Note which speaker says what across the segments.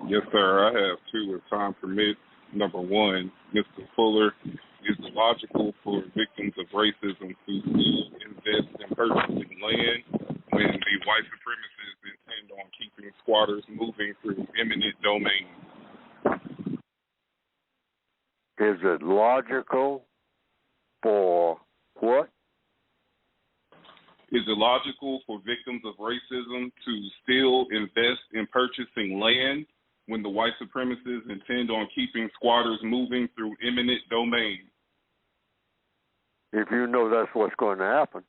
Speaker 1: Yes, sir. I have two if time permits. Number one, Mr. Fuller, is it logical for victims of racism to invest in purchasing land when the white supremacists intend on keeping squatters moving through eminent domain?
Speaker 2: Is it logical for what?
Speaker 1: Is it logical for victims of racism to still invest in purchasing land when the white supremacists intend on keeping squatters moving through eminent domain?
Speaker 2: If you know that's what's going to happen.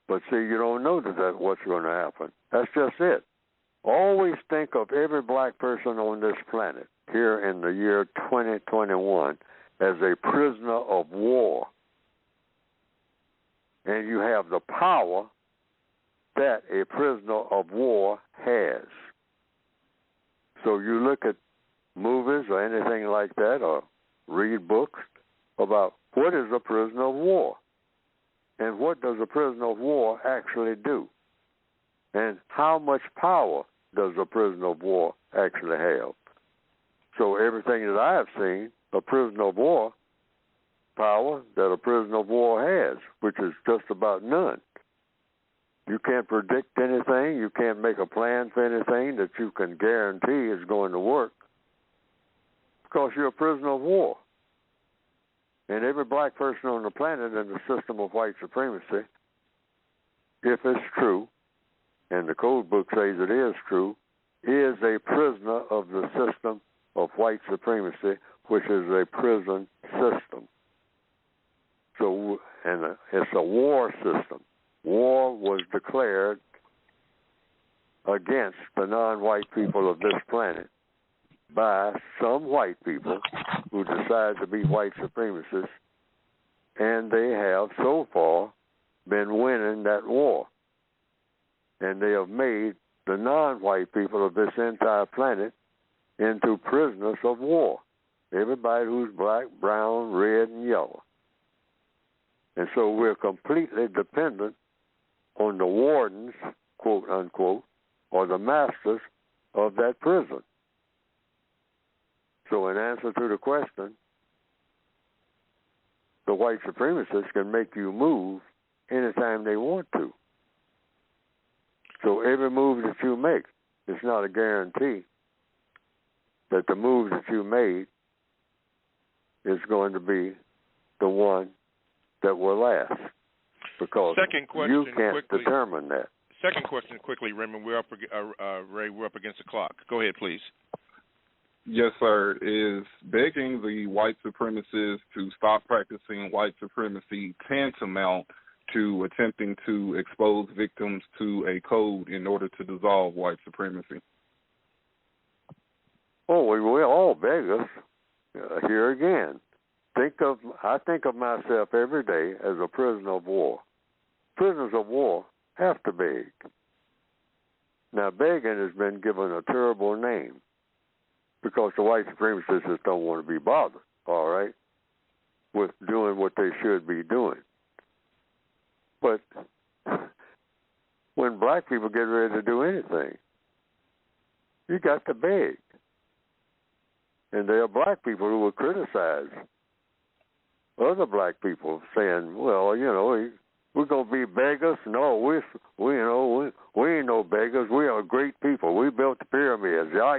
Speaker 2: But see, you don't know that's what's going to happen. That's just it. Always think of every black person on this planet here in the year 2021 as a prisoner of war. And you have the power that a prisoner of war has. So you look at movies or anything like that, or read books about what is a prisoner of war and what does a prisoner of war actually do and how much power does a prisoner of war actually have. So everything that I have seen, a prisoner of war power that a prisoner of war has, which is just about none. You can't predict anything. You can't make a plan for anything that you can guarantee is going to work because you're a prisoner of war. And every black person on the planet in the system of white supremacy, if it's true, and the code book says it is true, is a prisoner of the system of white supremacy, which is a prison system. So, and it's a war system. War was declared against the non-white people of this planet by some white people who decided to be white supremacists, and they have so far been winning that war. And they have made the non-white people of this entire planet into prisoners of war. Everybody who's black, brown, red, and yellow. And so we're completely dependent on the wardens, quote unquote, or the masters of that prison. So in answer to the question, the white supremacists can make you move anytime they want to. So every move that you make, it's not a guarantee that the move that you made is going to be the one that will last, because you can't determine that.
Speaker 3: Second question quickly, Raymond. Ray, we're up against the clock. Go ahead, please.
Speaker 1: Yes, sir. Is begging the white supremacists to stop practicing white supremacy tantamount to attempting to expose victims to a code in order to dissolve white supremacy?
Speaker 2: Oh, we will all beg us. Here again. I think of myself every day as a prisoner of war. Prisoners of war have to beg. Now, begging has been given a terrible name because the white supremacists just don't want to be bothered, all right, with doing what they should be doing. But when black people get ready to do anything, you got to beg. And there are black people who will criticize other black people, saying, "Well, you know, we're gonna be beggars." No, we ain't no beggars. We are great people. We built the pyramids. Yeah.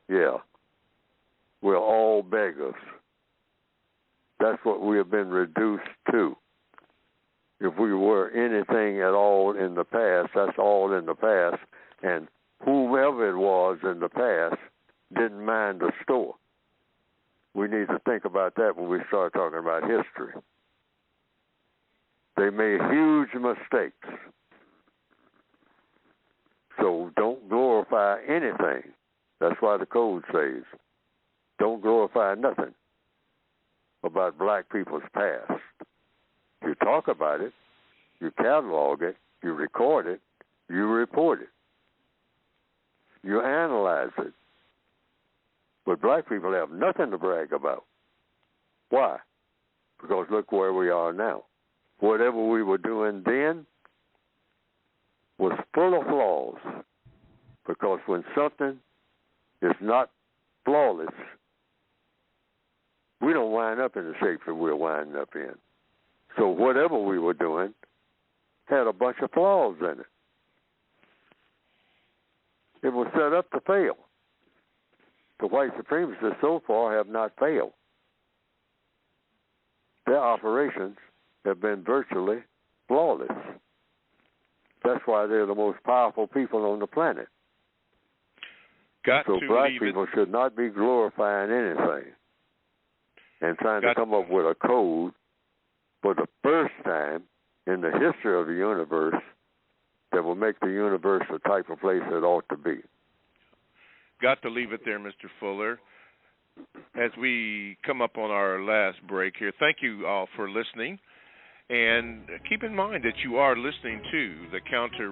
Speaker 2: Yeah. We're all beggars. That's what we have been reduced to. If we were anything at all in the past, that's all in the past. And whomever it was in the past didn't mind the store. We need to think about that when we start talking about history. They made huge mistakes. So don't glorify anything. That's why the code says, don't glorify nothing about black people's past. You talk about it, you catalog it, you record it, you report it, you analyze it. But black people have nothing to brag about. Why? Because look where we are now. Whatever we were doing then was full of flaws, because when something is not flawless, we don't wind up in the shape that we're winding up in. So whatever we were doing had a bunch of flaws in it. It was set up to fail. The white supremacists so far have not failed. Their operations have been virtually flawless. That's why they're the most powerful people on the planet. So black people should not be glorifying anything and trying to come up with a code for the first time in the history of the universe that will make the universe the type of place it ought to be.
Speaker 3: Got to leave it there, Mr. Fuller. As we come up on our last break here, thank you all for listening. And keep in mind that you are listening to the Counter